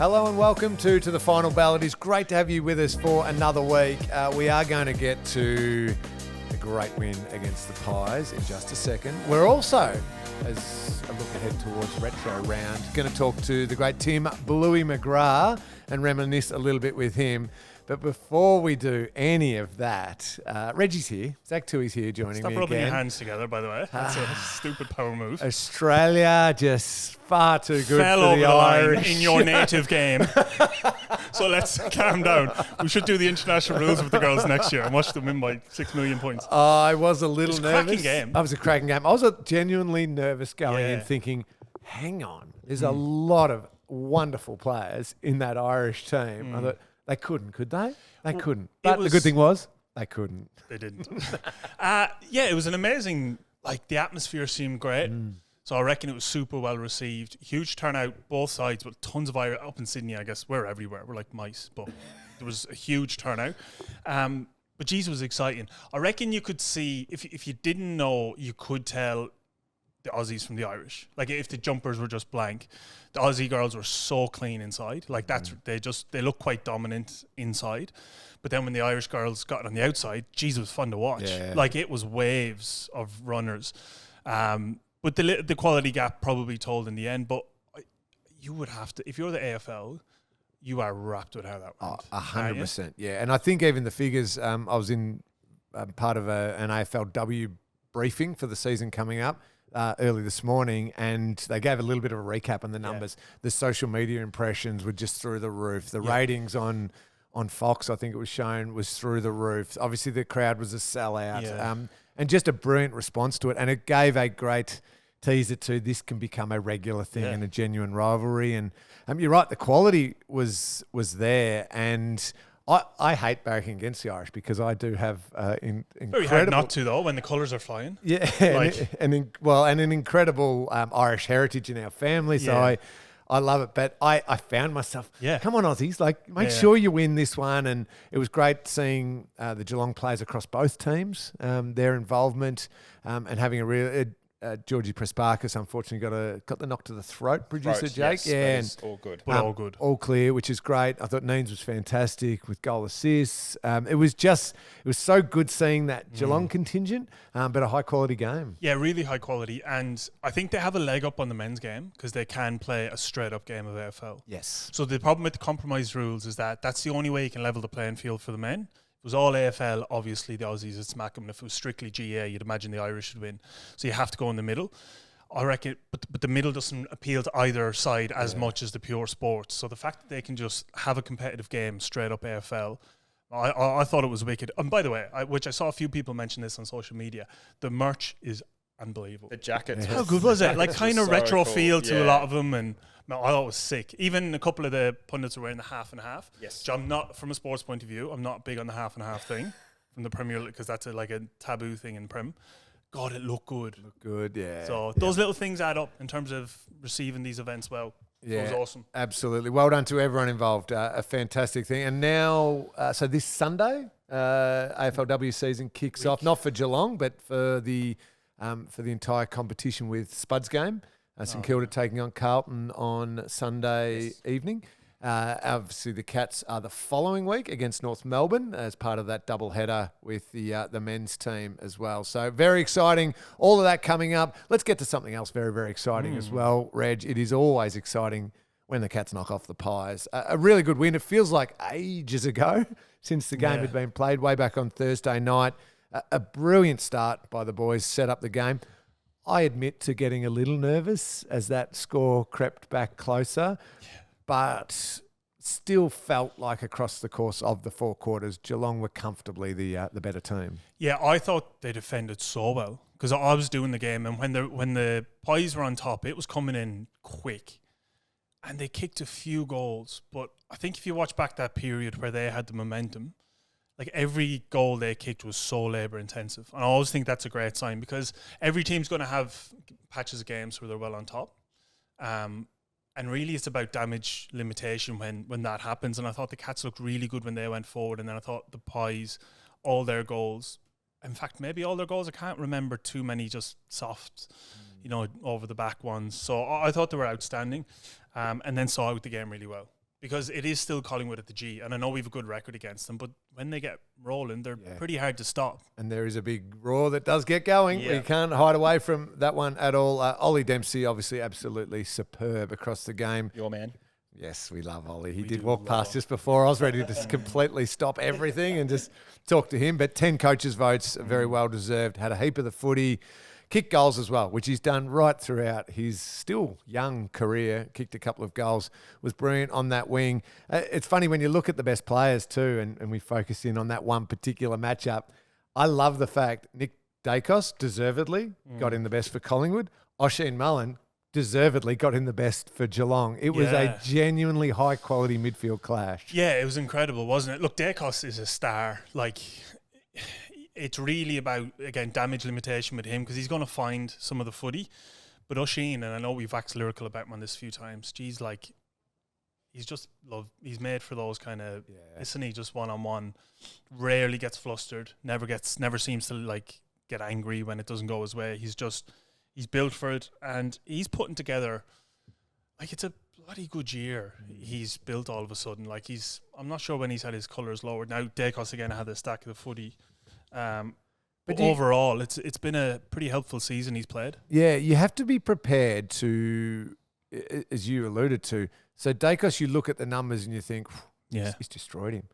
Hello and welcome to the Final Bell. It is great to have you with us for another week. We are going to get to a great win against the Pies in just a second. We're also, as a look ahead towards Retro Round, going to talk to the great Tim Bluey McGra and reminisce a little bit with him. But before we do any of that, Reggie's here. Zach Tui's here joining me again. Stop rubbing your hands together, by the way. That's a stupid power move. Australia just far too good Fell for over the the line Irish. in your native game. So let's calm down. We should do the international rules with the girls next year and watch them win by 6 million points. I was a little nervous. It was a cracking game. I was a cracking game. I was genuinely nervous going in thinking, hang on, there's a lot of wonderful players in that Irish team. I thought, they couldn't, could they? They couldn't. But the good thing was, they couldn't. They didn't. It was an amazing, the atmosphere seemed great. So I reckon it was super well received. Huge turnout, both sides, but tons of Irish. Up in Sydney, I guess, we're everywhere. We're like mice, but there was a huge turnout. But geez, it was exciting. I reckon you could see, if you didn't know, you could tell the Aussies from the Irish. Like if the jumpers were just blank, the Aussie girls were so clean inside. Like they look quite dominant inside. But then when the Irish girls got on the outside, geez, it was fun to watch. Yeah. Like it was waves of runners. But the quality gap probably told in the end. But you would have to, if you're the AFL, you are wrapped with how that went. 100%. Yeah. And I think even the figures, I was in part of an AFLW briefing for the season coming up early this morning, and they gave a little bit of a recap on the numbers. The social media impressions were just through the roof. The ratings on Fox, I think it was shown, was through the roof. Obviously, the crowd was a sellout, and just a brilliant response to it. And it gave a great teaser to this can become a regular thing and a genuine rivalry. And you're right, the quality was there. And I hate barracking against the Irish because I do have incredible... Very hard not to, though, when the colours are flying. Yeah, and an incredible Irish heritage in our family. So I love it. But I found myself, come on, Aussies, make sure you win this one. And it was great seeing the Geelong players across both teams, their involvement, and having a real... Georgie Prespakis unfortunately got the knock to the throat, producer Jake. Yes, all good. But all good. All clear, which is great. I thought Neens was fantastic with goal assists. It was so good seeing that Geelong contingent, but a high quality game. Yeah, really high quality. And I think they have a leg up on the men's game because they can play a straight up game of AFL. Yes. So the problem with the compromise rules is that that's the only way you can level the playing field for the men. If it was all AFL, obviously the Aussies would smack them. And if it was strictly GA, you'd imagine the Irish would win. So you have to go in the middle. I reckon, but the middle doesn't appeal to either side as much as the pure sports. So the fact that they can just have a competitive game straight up AFL, I thought it was wicked. And by the way, which I saw a few people mention this on social media, the merch is unbelievable. The jackets. How good was it? Kind of so retro cool. feel to a lot of them, and I thought it was sick. Even a couple of the pundits were wearing the half and half. Yes. Which I'm not, from a sports point of view, I'm not big on the half and half thing from the Premier League because that's a taboo thing in Prem. God, it looked good. Good, yeah. So those little things add up in terms of receiving these events well. Yeah, it was awesome. Absolutely. Well done to everyone involved. A fantastic thing. And now, so this Sunday, AFLW season kicks off, not for Geelong, but for the entire competition with Spud's game. St Kilda taking on Carlton on Sunday evening. Obviously, the Cats are the following week against North Melbourne as part of that double header with the men's team as well. So very exciting. All of that coming up. Let's get to something else very, very exciting as well, Reg. It is always exciting when the Cats knock off the Pies. A really good win. It feels like ages ago since the game had been played way back on Thursday night. A brilliant start by the boys, set up the game. I admit to getting a little nervous as that score crept back closer, but still felt like across the course of the four quarters, Geelong were comfortably the better team. Yeah, I thought they defended so well because I was doing the game, and when the Pies were on top, it was coming in quick, and they kicked a few goals. But I think if you watch back that period where they had the momentum, every goal they kicked was so labour intensive. And I always think that's a great sign because every team's going to have patches of games where they're well on top. And really it's about damage limitation when that happens. And I thought the Cats looked really good when they went forward. And then I thought the Pies, all their goals, in fact, maybe all their goals, I can't remember too many just soft, over the back ones. So I thought they were outstanding and then saw out the game really well. because it is still Collingwood at the G, and I know we have a good record against them, but when they get rolling, they're pretty hard to stop. And there is a big roar that does get going. Yeah. You can't hide away from that one at all. Ollie Dempsey, obviously absolutely superb across the game. Your man. Yes, we love Ollie. He did walk past just before. I was ready to just completely stop everything and just talk to him. But 10 coaches' votes, very well deserved. Had a heap of the footy. Kicked goals as well, which he's done right throughout his still young career. Kicked a couple of goals. Was brilliant on that wing. It's funny when you look at the best players too, and we focus in on that one particular matchup. I love the fact Nick Dacos deservedly got in the best for Collingwood. Oisin Mullen deservedly got in the best for Geelong. It was a genuinely high-quality midfield clash. Yeah, it was incredible, wasn't it? Look, Dacos is a star. Like, it's really about, again, damage limitation with him because he's going to find some of the footy. But Oisin, and I know we've waxed lyrical about him on this a few times, geez, like, he's just he's made for those kind of, isn't he, just one-on-one, rarely gets flustered, never seems to, like, get angry when it doesn't go his way. He's built for it, and he's putting together, like, it's a bloody good year. He's built all of a sudden. Like, I'm not sure when he's had his colours lowered. Now, Dacos again had a stack of the footy. But overall, it's been a pretty helpful season he's played. Yeah, you have to be prepared to, as you alluded to. So Dacos, you look at the numbers and you think, he's destroyed him.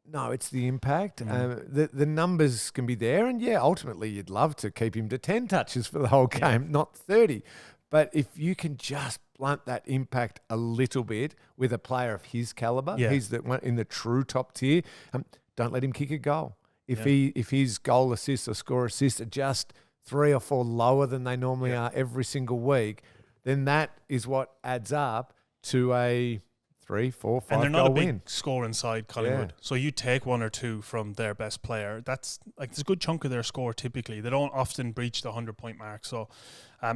No, it's the impact. The numbers can be there, and ultimately you'd love to keep him to 10 touches for the whole game, not 30. But if you can just blunt that impact a little bit with a player of his caliber, he's the one in the true top tier. Don't let him kick a goal. If his goal assists or score assists are just 3 or 4 lower than they normally are every single week, then that is what adds up to a 3, 4, 5 goal win. And they're not a big score inside Collingwood. So you take 1 or 2 from their best player. That's like, there's a good chunk of their score typically. They don't often breach the 100-point mark. So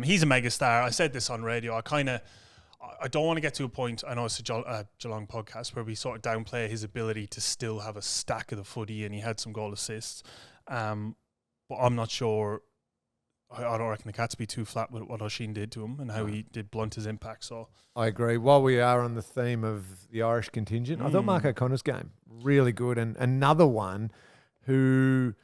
he's a mega star. I said this on radio. I don't want to get to a point, I know it's a Geelong podcast, where we sort of downplay his ability to still have a stack of the footy, and he had some goal assists. But I'm not sure. I don't reckon the Cats be too flat with what Oisin did to him and how he did blunt his impact. So I agree. While we are on the theme of the Irish contingent, I thought Mark O'Connor's game really good, and another one who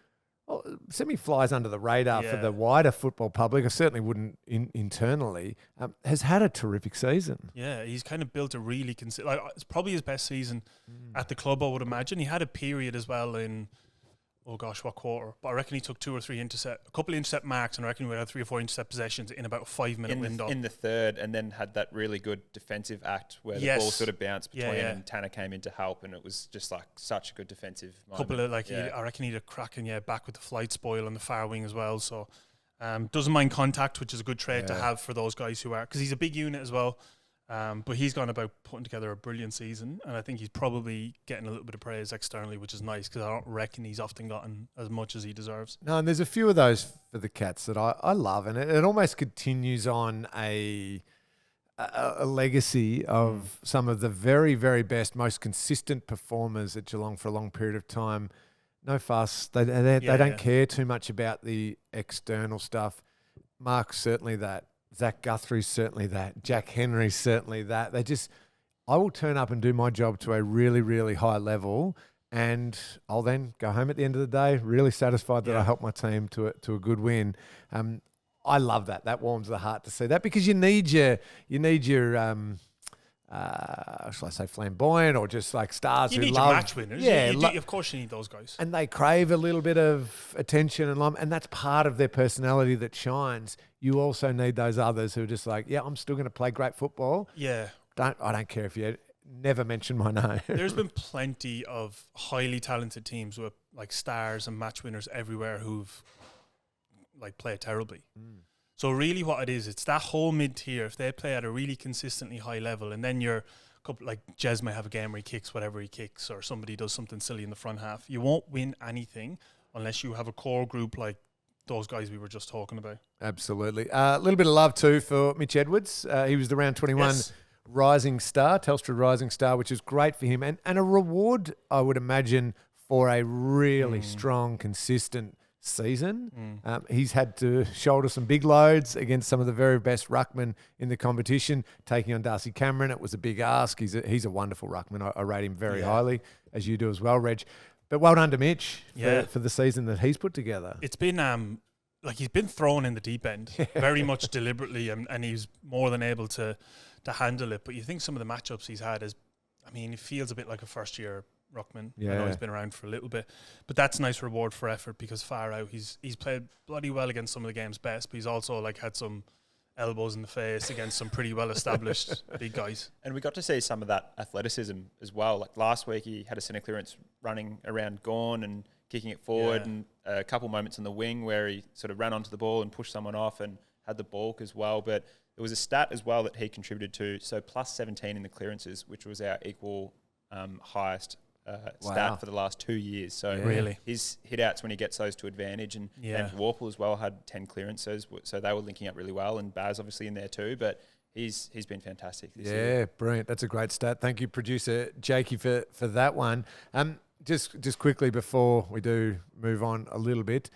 semi-flies under the radar for the wider football public. I certainly wouldn't internally. Has had a terrific season. Yeah, he's kind of built a really it's probably his best season at the club, I would imagine. He had a period as well in, what quarter? But I reckon he took 2 or 3 a couple of intercept marks, and I reckon we had 3 or 4 intercept possessions in about a 5-minute window. In the third, and then had that really good defensive act where the ball sort of bounced between and Tanner came in to help, and it was just like such a good defensive moment. Couple of I reckon he had a cracking back with the flight spoil on the far wing as well. So doesn't mind contact, which is a good trait to have for those guys who are, because he's a big unit as well. But he's gone about putting together a brilliant season, and I think he's probably getting a little bit of praise externally, which is nice, because I don't reckon he's often gotten as much as he deserves. No, and there's a few of those for the Cats that I love, and it almost continues on a legacy of some of the very, very best, most consistent performers at Geelong for a long period of time. No fuss. They don't care too much about the external stuff. Mark's certainly that. Zach Guthrie's certainly that. Jack Henry's certainly that. I will turn up and do my job to a really, really high level, and I'll then go home at the end of the day really satisfied that I helped my team to a good win. I love that. That warms the heart to see that, because you need your shall I say flamboyant, or just like stars you who need love your match winners. Of course you need those guys. And they crave a little bit of attention and love, and that's part of their personality that shines. You also need those others who are just like, I'm still going to play great football. Yeah. I don't care if you never mention my name. There's been plenty of highly talented teams with like stars and match winners everywhere who've like played terribly. So really what it is, it's that whole mid-tier. If they play at a really consistently high level, and then you're like Jez may have a game where he kicks whatever he kicks, or somebody does something silly in the front half, you won't win anything unless you have a core group like those guys we were just talking about. Absolutely. A little bit of love too for Mitch Edwards. He was the round 21 Rising Star, Telstra Rising Star, which is great for him, and a reward, I would imagine, for a really strong, consistent season. He's had to shoulder some big loads against some of the very best ruckmen in the competition, taking on Darcy Cameron. It was a big ask. He's a wonderful ruckman. I rate him very highly, as you do as well, Reg. But well done to Mitch for the season that he's put together. It's been he's been thrown in the deep end very much deliberately, and he's more than able to handle it. But you think some of the matchups he's had he feels a bit like a first year ruckman. I know he's been around for a little bit, but that's a nice reward for effort, because far out he's played bloody well against some of the game's best, but he's also had some elbows in the face against some pretty well established big guys. And we got to see some of that athleticism as well. Like last week, he had a centre clearance running around Gawn and kicking it forward, and a couple moments on the wing where he sort of ran onto the ball and pushed someone off and had the balk as well. But there was a stat as well that he contributed to, so plus 17 in the clearances, which was our equal highest stat for the last 2 years. So really, his hit outs when he gets those to advantage, and Warple as well had 10 clearances, so they were linking up really well, and Baz obviously in there too, but he's been fantastic this year. Yeah, brilliant. That's a great stat. Thank you, producer Jakey, for that one. Just quickly before we do move on a little bit,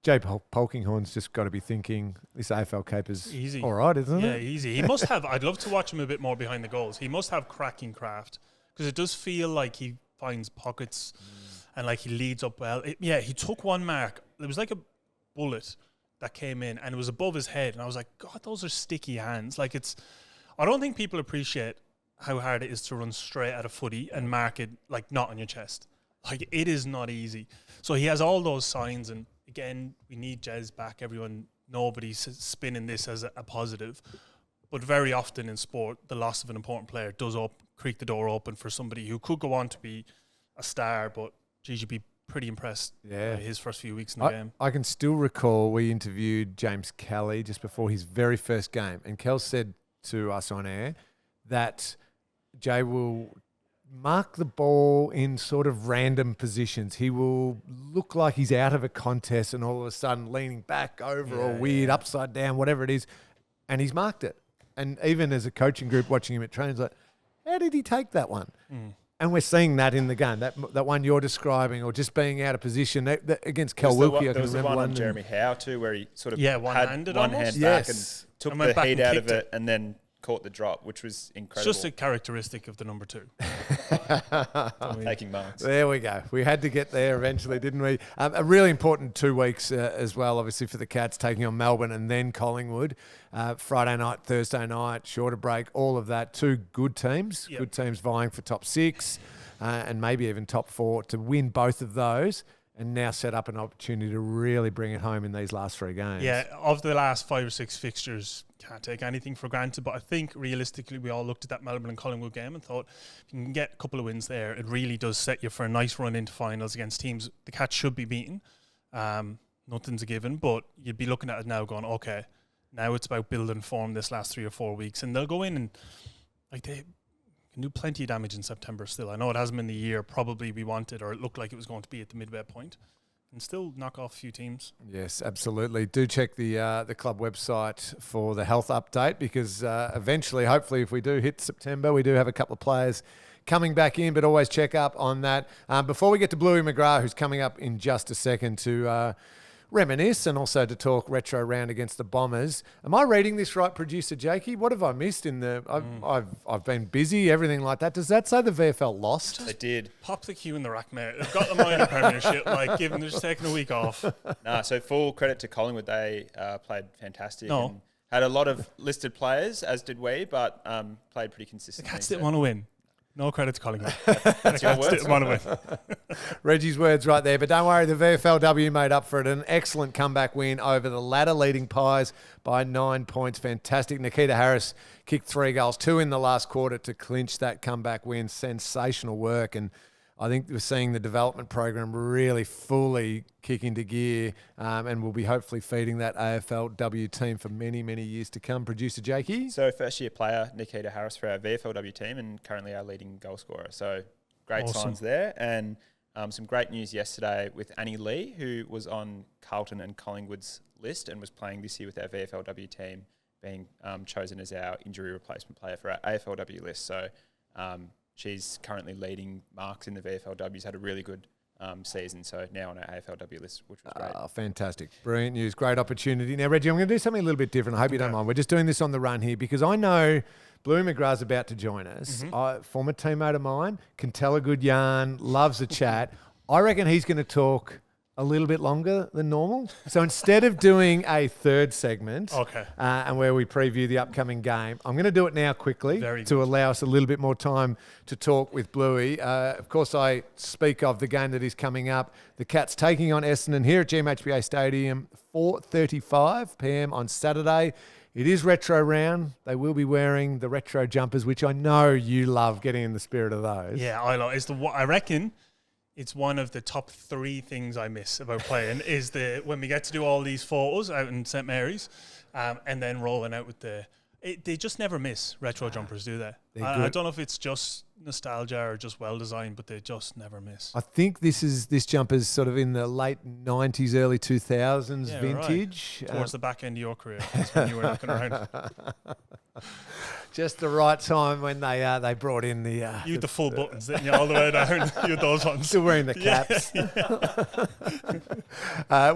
Jay Polkinghorn's just got to be thinking this AFL caper's easy. All right, isn't it? Yeah, easy. He must have, I'd love to watch him a bit more behind the goals. He must have cracking craft, because it does feel like he finds pockets and he leads up well. He took one mark. It was like a bullet that came in, and it was above his head, and I was like, God, those are sticky hands. I don't think people appreciate how hard it is to run straight at a footy and mark it not on your chest. It is not easy. So he has all those signs, and again, we need Jez back. Nobody's spinning this as a positive, but very often in sport, the loss of an important player does creak the door open for somebody who could go on to be a star, but geez, you'd be pretty impressed by his first few weeks in the game. I can still recall we interviewed James Kelly just before his very first game, and Kel said to us on air that Jay will mark the ball in sort of random positions. He will look like he's out of a contest and all of a sudden leaning back over or weird, upside down, whatever it is, and he's marked it. And even as a coaching group watching him at trainings, how did he take that one? And we're seeing that in the game, that one you're describing, or just being out of position that against Kel Wilkie. There was the one on Jeremy Howe too, where he sort of had one hand back and took the heat out of it, and then caught the drop, which was incredible. It's just a characteristic of the number 2. Taking marks. There we go. We had to get there eventually, didn't we? A really important 2 weeks as well, obviously, for the Cats, taking on Melbourne and then Collingwood. Friday night, Thursday night, shorter break, all of that. 2 good teams, good teams vying for top 6 and maybe even top 4 to win both of those, and now set up an opportunity to really bring it home in these last 3 games. Yeah, of the last 5 or 6 fixtures, can't take anything for granted, but I think realistically we all looked at that Melbourne and Collingwood game and thought, if you can get a couple of wins there, it really does set you for a nice run into finals against teams the Cats should be beaten. Nothing's a given, but you'd be looking at it now going, okay, now it's about building form this last 3 or 4 weeks, and they'll go in and they can do plenty of damage in September still. I know it hasn't been the year probably we wanted, or it looked like it was going to be at the midway point, and still knock off a few teams. Yes, absolutely. Do check the club website for the health update, because eventually, hopefully, if we do hit September, we do have a couple of players coming back in, but always check up on that. Before we get to Bluey McGra, who's coming up in just a second to reminisce and also to talk retro round against the Bombers. Am I reading this right, producer Jakey? What have I missed in the? I've been busy, everything like that. Does that say the VFL lost? They did. Pop the queue in the rack, mate. They've got the minor premiership. They're just taking a week off. So full credit to Collingwood. They played fantastic. And had a lot of listed players, as did we, but played pretty consistently. The Cats didn't want to win. No credit to Collingwood. That's your words. Reggie's words right there. But don't worry, the VFLW made up for it. An excellent comeback win over the ladder leading Pies by 9 points. Fantastic. Nikita Harris kicked 3 goals, 2 in the last quarter to clinch that comeback win. Sensational work. And I think we're seeing the development program really fully kick into gear, and we'll be hopefully feeding that AFLW team for many, many years to come. Producer Jakey? So first-year player Nikita Harris for our VFLW team, and currently our leading goal scorer. So great signs there. And some great news yesterday with Annie Lee, who was on Carlton and Collingwood's list and was playing this year with our VFLW team, being chosen as our injury replacement player for our AFLW list. So she's currently leading marks in the VFLW. She's had a really good season. So now on our AFLW list, which was great. Oh, fantastic. Brilliant news. Great opportunity. Now, Reggie, I'm going to do something a little bit different. I hope you don't mind. We're just doing this on the run here because I know Bluey McGrath's about to join us. Former teammate of mine, can tell a good yarn, loves a chat. I reckon he's going to talk a little bit longer than normal. So instead of doing a third segment and where we preview the upcoming game, I'm going to do it now quickly to allow us a little bit more time to talk with Bluey. Of course, I speak of the game that is coming up. The Cats taking on Essendon here at GMHBA Stadium, 4:35 p.m. on Saturday. It is retro round. They will be wearing the retro jumpers, which I know you love, getting in the spirit of those. Yeah, I love. I reckon it's one of the top 3 things I miss about playing is when we get to do all these photos out in St. Mary's and then rolling out with they just never miss retro jumpers, do they? I don't know if it's just nostalgia or just well designed, but they just never miss. I think this jumper's sort of in the late 90s, early 2000s vintage. Right. Towards the back end of your career. That's when you were looking around. Just the right time when they brought in the... you had the full buttons, didn't you, all the way down? You had those ones. Still wearing the caps.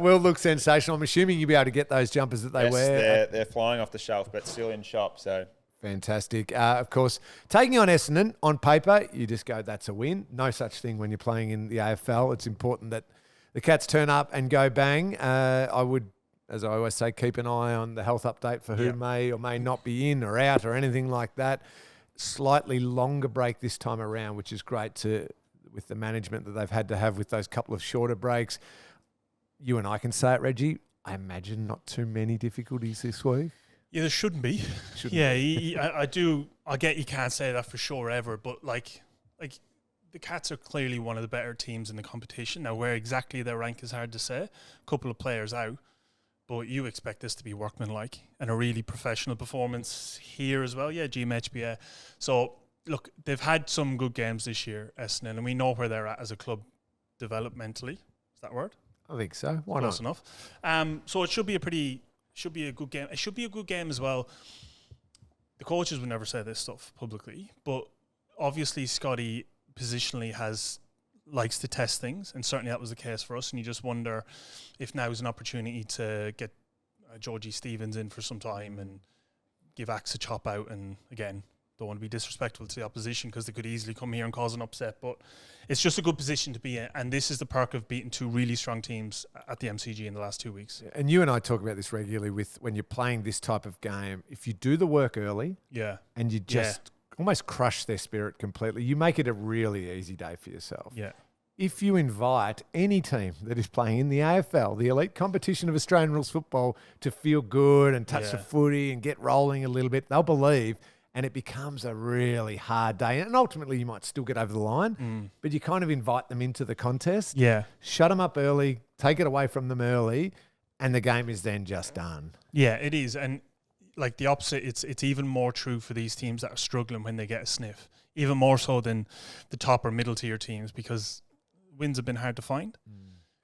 Will look sensational. I'm assuming you'll be able to get those jumpers that they wear. They're flying off the shelf, but still in shop, so... Fantastic. Of course, taking on Essendon, on paper, you just go, that's a win. No such thing when you're playing in the AFL. It's important that the Cats turn up and go bang. I would, as I always say, keep an eye on the health update for who may or may not be in or out or anything like that. Slightly longer break this time around, which is great with the management that they've had to have with those couple of shorter breaks. You and I can say it, Reggie. I imagine not too many difficulties this week. Yeah, there shouldn't be. I do. I get you can't say that for sure ever, but like the Cats are clearly one of the better teams in the competition. Now, where exactly their rank is hard to say. A couple of players out, but you expect this to be workmanlike and a really professional performance here as well. Yeah, GMHBA. So look, they've had some good games this year, Essendon, and we know where they're at as a club developmentally. Is that a word? I think so. Why Close not? Enough. So it should be a good game. It should be a good game as well. The coaches would never say this stuff publicly, but obviously Scotty positionally likes to test things, and certainly that was the case for us. And you just wonder if now is an opportunity to get Georgie Stevens in for some time and give Axe a chop out. And again, don't want to be disrespectful to the opposition because they could easily come here and cause an upset, but it's just a good position to be in, and this is the perk of beating 2 really strong teams at the MCG in the last 2 weeks. And you and I talk about this regularly with when you're playing this type of game. If you do the work early, and you just almost crush their spirit completely, you make it a really easy day for yourself. Yeah. If you invite any team that is playing in the AFL, the elite competition of Australian rules football, to feel good and touch the footy and get rolling a little bit, they'll believe. And it becomes a really hard day. And ultimately, you might still get over the line, but you kind of invite them into the contest. Yeah. Shut them up early, take it away from them early, and the game is then just done. Yeah, it is. And like the opposite, it's even more true for these teams that are struggling when they get a sniff, even more so than the top or middle tier teams, because wins have been hard to find.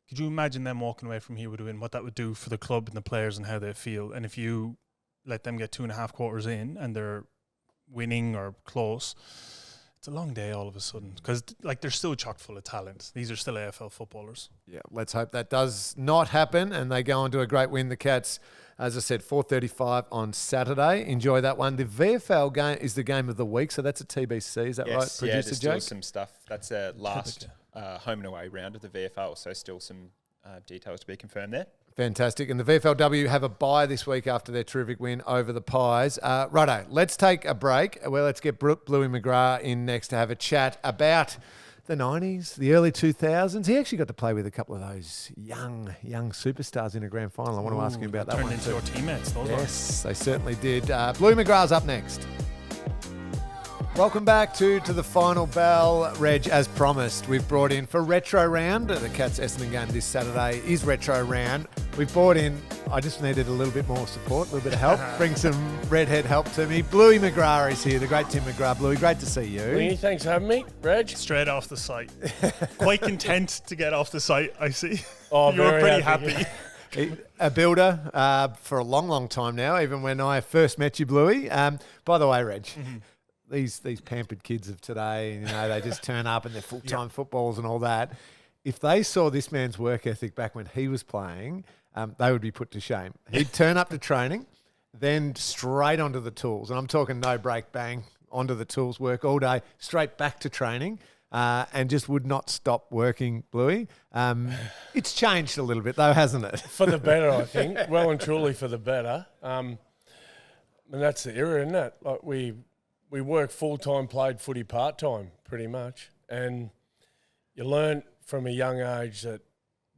Could you imagine them walking away from here with a win, what that would do for the club and the players and how they feel? And if you let them get 2.5 quarters in and they're winning or close, it's a long day all of a sudden, because like they're still chock full of talent. These are still AFL footballers. Yeah, let's hope that does not happen and they go on to a great win. The Cats, as I said, 4:35 on Saturday. Enjoy that one. The VFL game is the game of the week, so that's a TBC. Is that right, Producer there's still Jake? some stuff. That's a last home and away round of the VFL, so still some details to be confirmed there. Fantastic. And the VFLW have a bye this week after their terrific win over the Pies. Righto, let's take a break. Well, let's get Bluey McGra in next to have a chat about the 90s, the early 2000s. He actually got to play with a couple of those young superstars in a grand final. I want to ask him about that one. Turned into your teammates, those Yes, they certainly did. Bluey McGra's up next. Welcome back to the final bell. Reg, as promised, we've brought in for Retro Round. The Cats Essendon game this Saturday is Retro Round. We've brought in, I just needed a little bit more support, a little bit of help. Bring some redhead help to me. Bluey McGra is here, the great Tim McGra. Bluey, great to see you. Bluey, thanks for having me. Reg? Straight off the site. Quite content to get off the site, I see. Oh, you were pretty happy. A builder for a long, long time now, even when I first met you, Bluey. By the way, Reg, these pampered kids of today, you know, they just turn up and they're full-time footballs and all that. if they saw this man's work ethic back when he was playing, they would be put to shame. He'd turn up to training, then straight onto the tools. And I'm talking no break, bang, onto the tools, work all day, straight back to training, and just would not stop working, Bluey. It's changed a little bit though, hasn't it? For the better, I think. Well and truly for the better. And that's the era, isn't it? Like we worked full-time, played footy part-time pretty much. And you learn from a young age that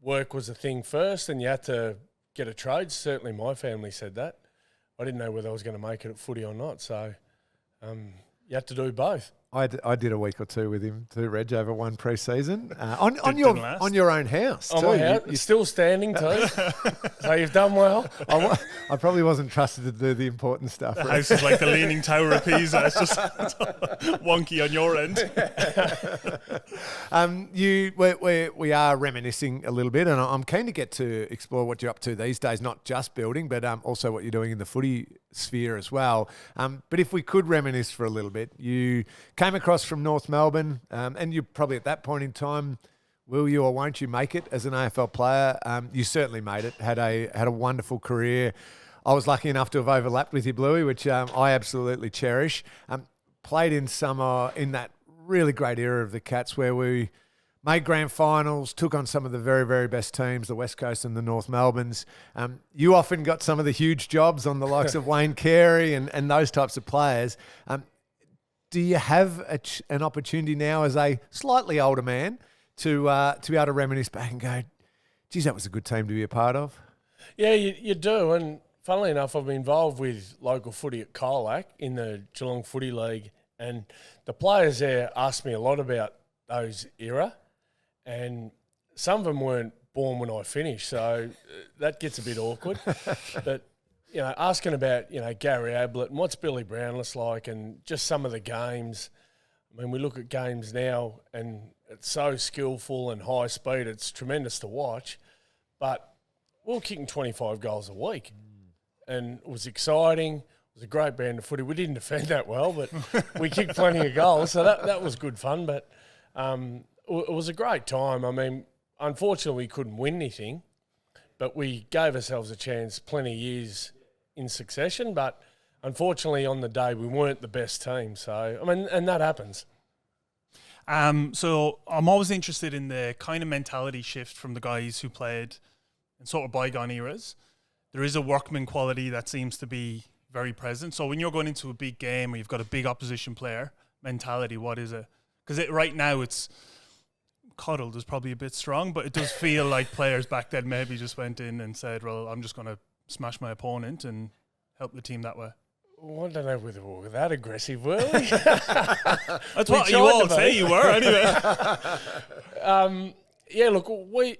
work was a thing first and you had to get a trade. Certainly my family said that. I didn't know whether I was going to make it at footy or not. So you had to do both. I did a week or two with him too, Reg, over one pre-season on your own house. On too. my house, you're still standing too. So you've done well. I probably wasn't trusted to do the important stuff. The house is like the Leaning Tower of Pisa. It's just wonky on your end. We are reminiscing a little bit, and I'm keen to get to explore what you're up to these days, not just building, but also what you're doing in the footy sphere as well. But if we could reminisce for a little bit, you came across from North Melbourne, and you probably at that point in time, will you or won't you make it as an AFL player? You certainly made it. Had a wonderful career. I was lucky enough to have overlapped with you, Bluey, which I absolutely cherish. Played in in that really great era of the Cats where we made grand finals, took on some of the very, very best teams, the West Coast and the North Melbournes. You often got some of the huge jobs on the likes of Wayne Carey and those types of players. Do you have an opportunity now as a slightly older man to be able to reminisce back and go, geez, that was a good team to be a part of? Yeah, you do. And funnily enough, I've been involved with local footy at Colac in the Geelong Footy League. And the players there asked me a lot about those era. And some of them weren't born when I finished. So that gets a bit awkward. But asking about, Gary Ablett and what's Billy Brownless like and just some of the games. I mean, we look at games now and it's so skillful and high speed. It's tremendous to watch. But we were kicking 25 goals a week. And it was exciting. It was a great brand of footy. We didn't defend that well, but we kicked plenty of goals. So that was good fun. But it was a great time. I mean, unfortunately, we couldn't win anything. But we gave ourselves a chance plenty of years in succession, but unfortunately on the day we weren't the best team. So, I mean, and that happens. So I'm always interested in the kind of mentality shift from the guys who played in sort of bygone eras. There is a workman quality that seems to be very present. So when you're going into a big game or you've got a big opposition player, mentality, what is it? Because right now it's coddled is probably a bit strong, but it does feel like players back then maybe just went in and said, well, I'm just going to smash my opponent and help the team that way. Well, I don't know whether we were that aggressive, were we? That's what you all say you were, anyway. Yeah, look, we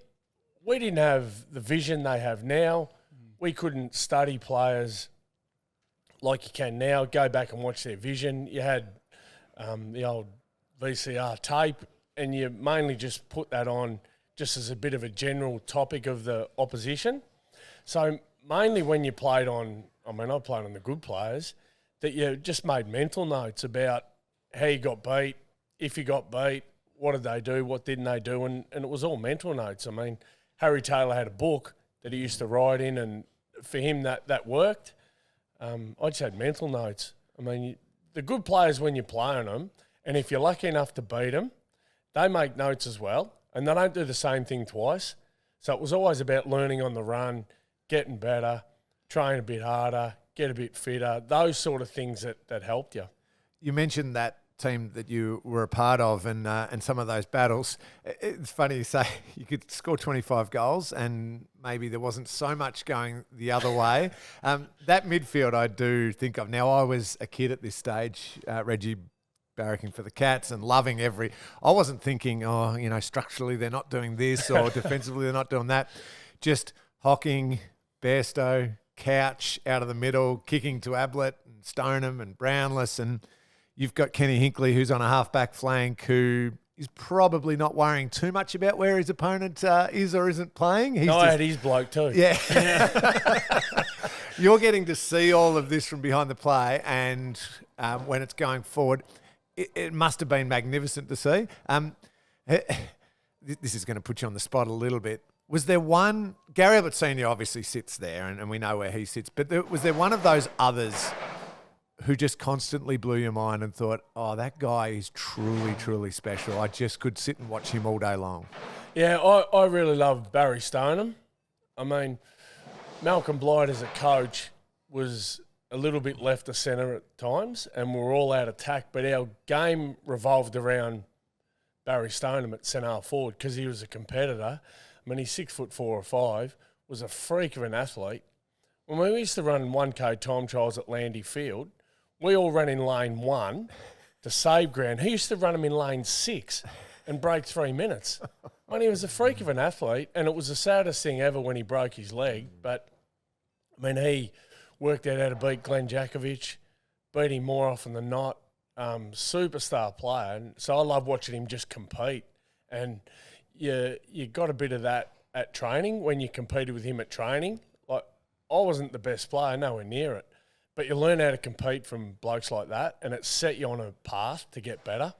didn't have the vision they have now. We couldn't study players like you can now, go back and watch their vision. You had the old VCR tape, and you mainly just put that on just as a bit of a general topic of the opposition. So mainly when you played on, I played on the good players, that you just made mental notes about how you got beat, if you got beat, what did they do, what didn't they do, and it was all mental notes. I mean, Harry Taylor had a book that he used to write in, and for him that worked. I just had mental notes. I mean, the good players, when you play on them, and if you're lucky enough to beat them, they make notes as well, and they don't do the same thing twice. So it was always about learning on the run, getting better, train a bit harder, get a bit fitter, those sort of things that helped you. You mentioned that team that you were a part of and some of those battles. It's funny you say you could score 25 goals and maybe there wasn't so much going the other way. That midfield I do think of. Now, I was a kid at this stage, Reggie, barracking for the Cats and loving I wasn't thinking, structurally they're not doing this or defensively they're not doing that. Just Hocking, Bairstow, Couch out of the middle, kicking to Ablett and Stoneham and Brownless, and you've got Kenny Hinkley, who's on a half-back flank, who is probably not worrying too much about where his opponent is or isn't playing. I had his bloke too. Yeah. You're getting to see all of this from behind the play, and when it's going forward, it must have been magnificent to see. this is going to put you on the spot a little bit. Was there one, Gary Ablett Senior obviously sits there and we know where he sits, but was there one of those others who just constantly blew your mind and thought, oh, that guy is truly, truly special. I just could sit and watch him all day long. Yeah, I really love Barry Stoneham. I mean, Malcolm Blight as a coach was a little bit left of centre at times and we were all out attack, but our game revolved around Barry Stoneham at centre forward because he was a competitor. I mean, he's 6'4" or 5", was a freak of an athlete. When we used to run 1K time trials at Landy Field, we all ran in lane 1 to save ground. He used to run them in lane 6 and break 3 minutes. I mean, he was a freak of an athlete, and it was the saddest thing ever when he broke his leg. But, I mean, he worked out how to beat Glenn Jakovich, beat him more often than not. Superstar player. And so I love watching him just compete. And you got a bit of that at training when you competed with him at training. Like, I wasn't the best player, nowhere near it. But you learn how to compete from blokes like that, and it set you on a path to get better.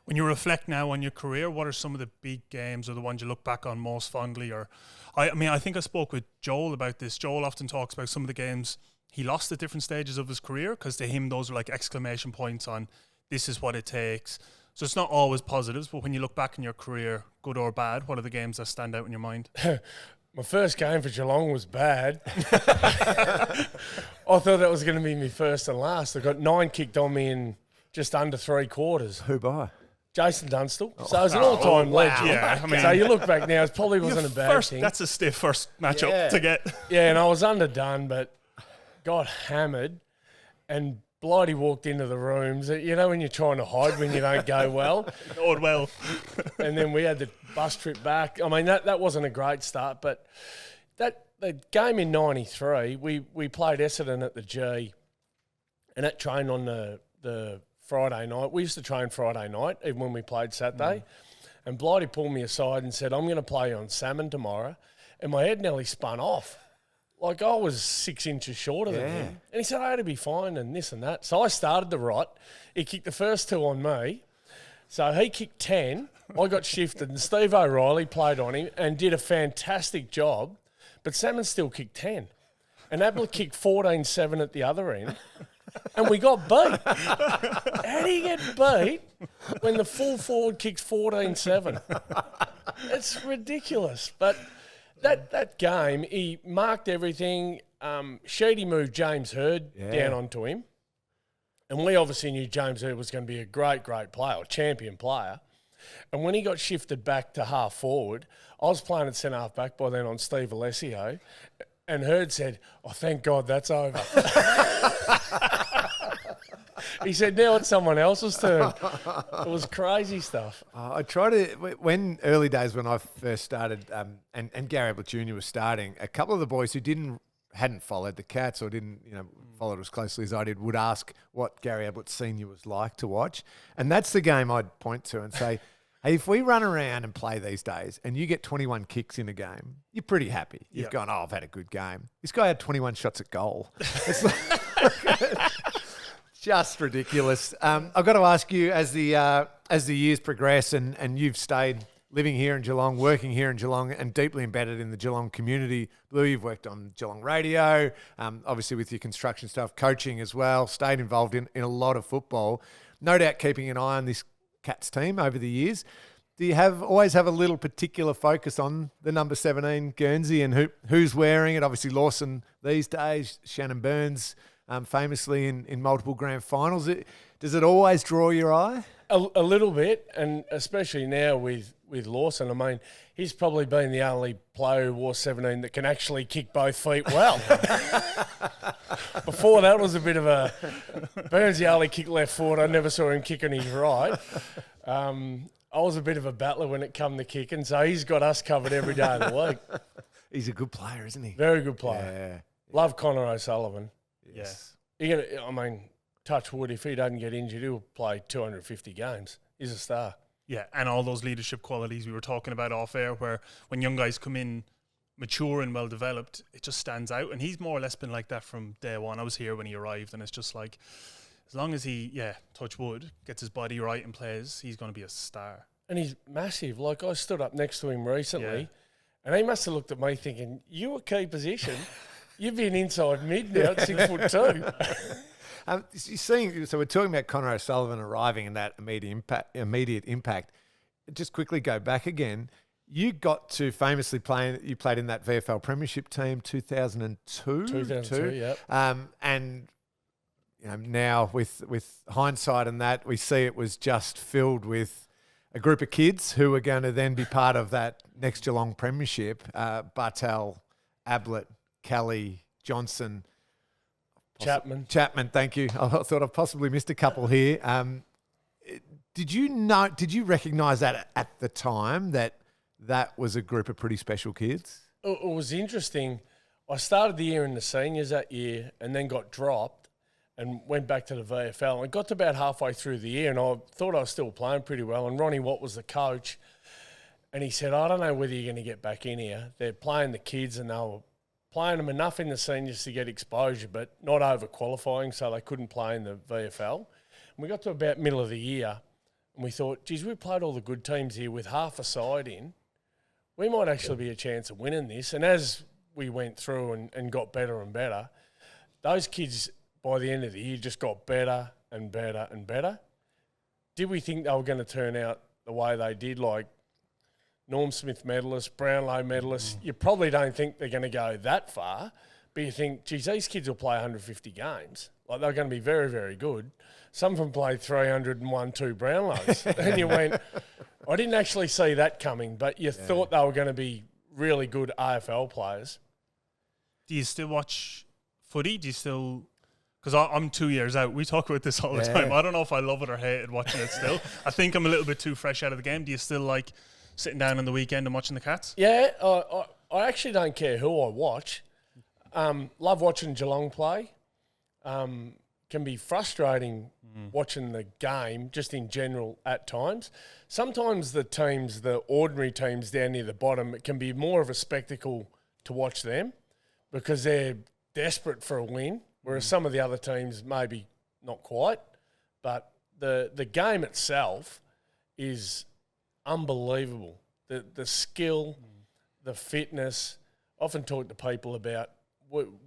When you reflect now on your career, what are some of the big games or the ones you look back on most fondly? Or, I mean, I think I spoke with Joel about this. Joel often talks about some of the games he lost at different stages of his career because to him those are like exclamation points on this is what it takes. So it's not always positives, but when you look back in your career, good or bad, what are the games that stand out in your mind? My first game for Geelong was bad. I thought that was going to be my first and last. I got 9 kicked on me in just under 3 quarters. Who by? Jason Dunstall. So it was an all-time legend. Yeah, I mean, so you look back now, it probably wasn't a bad thing. That's a stiff first matchup to get. Yeah, and I was underdone, but got hammered. And Blighty walked into the rooms. You know when you're trying to hide when you don't go well? Going well. And then we had the bus trip back. I mean, that wasn't a great start, but the game in 93, we played Essendon at the G, and that trained on the Friday night. We used to train Friday night, even when we played Saturday. And Blighty pulled me aside and said, I'm going to play on salmon tomorrow. And my head nearly spun off. Like, I was 6 inches shorter than him. And he said, I had to be fine and this and that. So I started the rot. He kicked the first 2 on me. So he kicked 10. I got shifted. And Steve O'Reilly played on him and did a fantastic job. But Salmon still kicked 10. And Ablett kicked 14-7 at the other end. And we got beat. How do you get beat when the full forward kicks 14-7? It's ridiculous. But that game, he marked everything. Sheedy moved James Hird down onto him. And we obviously knew James Hird was going to be a great, great player, a champion player. And when he got shifted back to half forward, I was playing at centre half back by then on Steve Alessio. And Hird said, oh, thank God that's over. He said, now it's someone else's turn. It was crazy stuff. I try to, when early days when I first started, and Gary Ablett Jr. was starting, a couple of the boys who hadn't followed the Cats or didn't, follow it as closely as I did, would ask what Gary Ablett Sr. was like to watch. And that's the game I'd point to and say, hey, if we run around and play these days and you get 21 kicks in a game, you're pretty happy. You've gone, oh, I've had a good game. This guy had 21 shots at goal. It's like, just ridiculous. I've got to ask you, as the years progress and you've stayed living here in Geelong, working here in Geelong and deeply embedded in the Geelong community, Bluey, you've worked on Geelong radio, obviously with your construction stuff, coaching as well, stayed involved in a lot of football. No doubt keeping an eye on this Cats team over the years. Do you always have a little particular focus on the number 17 Guernsey and who's wearing it? Obviously Lawson these days, Shannon Burns famously in multiple grand finals. Does it always draw your eye? A little bit, and especially now with Lawson. I mean, he's probably been the only player who wore 17 that can actually kick both feet well. Before that was a bit of a... Burns only kicked left forward. I never saw him kick on his right. I was a bit of a battler when it come to kicking, so he's got us covered every day of the week. He's a good player, isn't he? Very good player. Yeah. Love Connor O'Sullivan. Yes. I mean, touch wood, if he doesn't get injured, he'll play 250 games. He's a star. Yeah, and all those leadership qualities we were talking about off air, where when young guys come in mature and well developed, it just stands out. And he's more or less been like that from day one. I was here when he arrived, and it's just like, as long as he, touch wood, gets his body right and plays, he's going to be a star. And he's massive. Like, I stood up next to him recently, and he must have looked at me thinking, you a key position? You've been inside mid now at 6'2". You're seeing, so we're talking about Connor O'Sullivan arriving and that immediate impact. Just quickly go back again. You got to famously you played in that VFL Premiership team 2002. 2002, yep. And now with hindsight and that, we see it was just filled with a group of kids who are going to then be part of that next Geelong Premiership. Bartel, Ablett, Kelly, Johnson, Chapman, thank you. I thought I possibly missed a couple here. Did you recognise that at the time that was a group of pretty special kids? It was interesting. I started the year in the seniors that year and then got dropped and went back to the VFL. And I got to about halfway through the year and I thought I was still playing pretty well. And Ronnie Watt was the coach. And he said, I don't know whether you're going to get back in here. They're playing the kids and they were playing them enough in the seniors to get exposure, but not over-qualifying, so they couldn't play in the VFL. And we got to about middle of the year, and we thought, geez, we played all the good teams here with half a side in. We might actually be a chance of winning this. And as we went through and got better and better, those kids, by the end of the year, just got better and better and better. Did we think they were going to turn out the way they did, like Norm Smith medalist, Brownlow medalist? You probably don't think they're going to go that far, but you think, geez, these kids will play 150 games. Like, they're going to be very, very good. Some of them played 301, 2 Brownlows. And you went, I didn't actually see that coming, but you thought they were going to be really good AFL players. Do you still watch footy? Do you still... Because I'm 2 years out. We talk about this all the time. I don't know if I love it or hate it watching it still. I think I'm a little bit too fresh out of the game. Do you still like sitting down on the weekend and watching the Cats? Yeah, I actually don't care who I watch. Love watching Geelong play. Can be frustrating watching the game just in general at times. Sometimes the teams, the ordinary teams down near the bottom, it can be more of a spectacle to watch them because they're desperate for a win, whereas some of the other teams maybe not quite. But the game itself is unbelievable. The skill, the fitness. I often talk to people about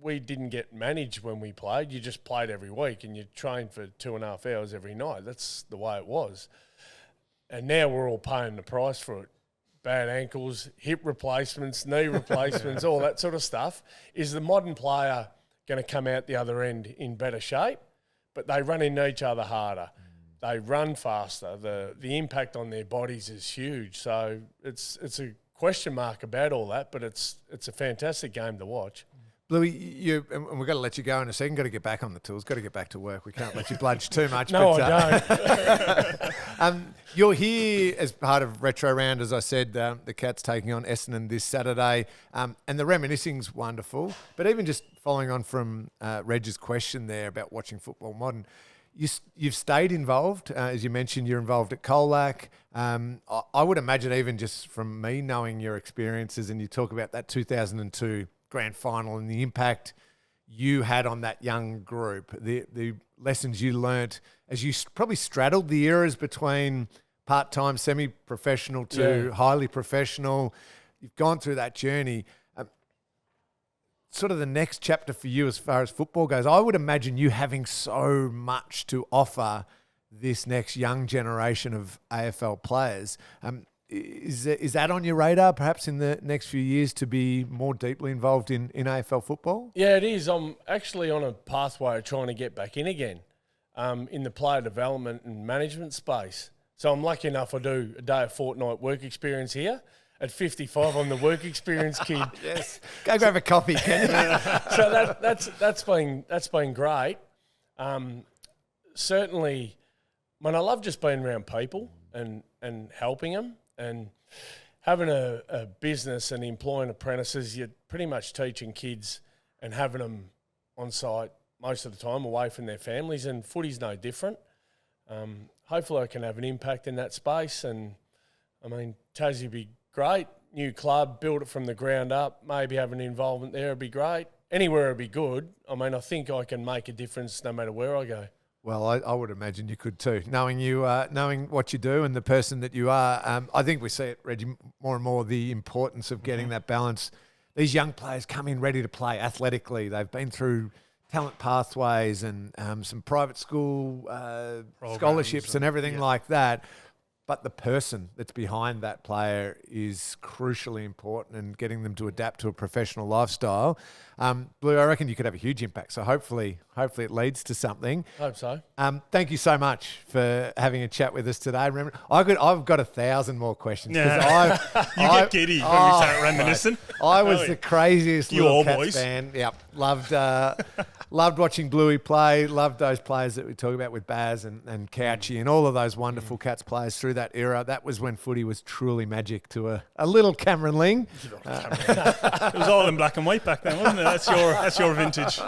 we didn't get managed when we played. You just played every week and you trained for 2.5 hours every night. That's the way it was. And now we're all paying the price for it. Bad ankles, hip replacements, knee replacements, all that sort of stuff. Is the modern player going to come out the other end in better shape? But they run into each other harder. They run faster. The impact on their bodies is huge. So it's a question mark about all that, but it's a fantastic game to watch. Bluey, and we've got to let you go in a second. Got to get back on the tools. Got to get back to work. We can't let you bludge too much. No, I don't. You're here as part of Retro Round, as I said. The Cats taking on Essendon this Saturday, and the reminiscing's wonderful. But even just following on from Reg's question there about watching football modern, you've stayed involved. As you mentioned, you're involved at Colac. I would imagine, even just from me knowing your experiences, and you talk about that 2002 grand final and the impact you had on that young group, the lessons you learnt as you probably straddled the eras between part-time, semi-professional to highly professional. You've gone through that journey. Sort of the next chapter for you as far as football goes, I would imagine you having so much to offer this next young generation of AFL players. Is that on your radar, perhaps in the next few years, to be more deeply involved in AFL football? Yeah, it is. I'm actually on a pathway of trying to get back in again in the player development and management space. So I'm lucky enough I do a day of fortnight work experience here. At 55, I'm the work experience kid. Yes, go grab a coffee, can you? So that's been great. Certainly, I love just being around people and helping them. And having a business and employing apprentices, you're pretty much teaching kids and having them on site most of the time away from their families, and footy's no different. Hopefully I can have an impact in that space, and I mean, Tassie would be great. New club, build it from the ground up, maybe have an involvement there would be great. Anywhere would be good. I mean, I think I can make a difference no matter where I go. Well, I would imagine you could too, knowing knowing what you do and the person that you are. I think we see it, Reggie, more and more, the importance of getting that balance. These young players come in ready to play athletically. They've been through talent pathways and some private school scholarships and everything like that. But the person that's behind that player is crucially important, and getting them to adapt to a professional lifestyle. Blue, I reckon you could have a huge impact. So hopefully it leads to something. Hope so. Thank you so much for having a chat with us today. Remember, I've got 1,000 more questions. Yeah. You get giddy when we start reminiscing. I was the craziest little Cats boys. fan. Yep, loved watching Bluey play. Loved those players that we talk about with Baz and Couchy and all of those wonderful Cats players through that era. That was when footy was truly magic to a little Cameron Ling. It was all in black and white back then, wasn't it? That's your vintage.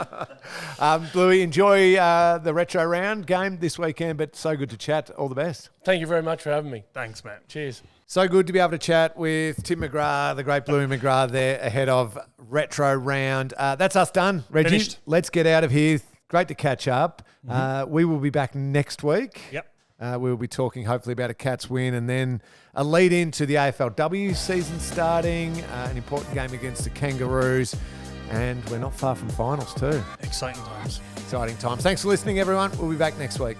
Bluey, enjoy the retro round game this weekend, but so good to chat. All the best. Thank you very much for having me. Thanks, man. Cheers. So good to be able to chat with Tim McGra, the great Bluey McGra there ahead of retro round. That's us done, Reggie. Finished. Let's get out of here. Great to catch up. We will be back next week. Yep. We'll be talking hopefully about a Cats win and then a lead into the AFLW season starting, an important game against the Kangaroos, and we're not far from finals too. Exciting times. Exciting times. Thanks for listening, everyone. We'll be back next week.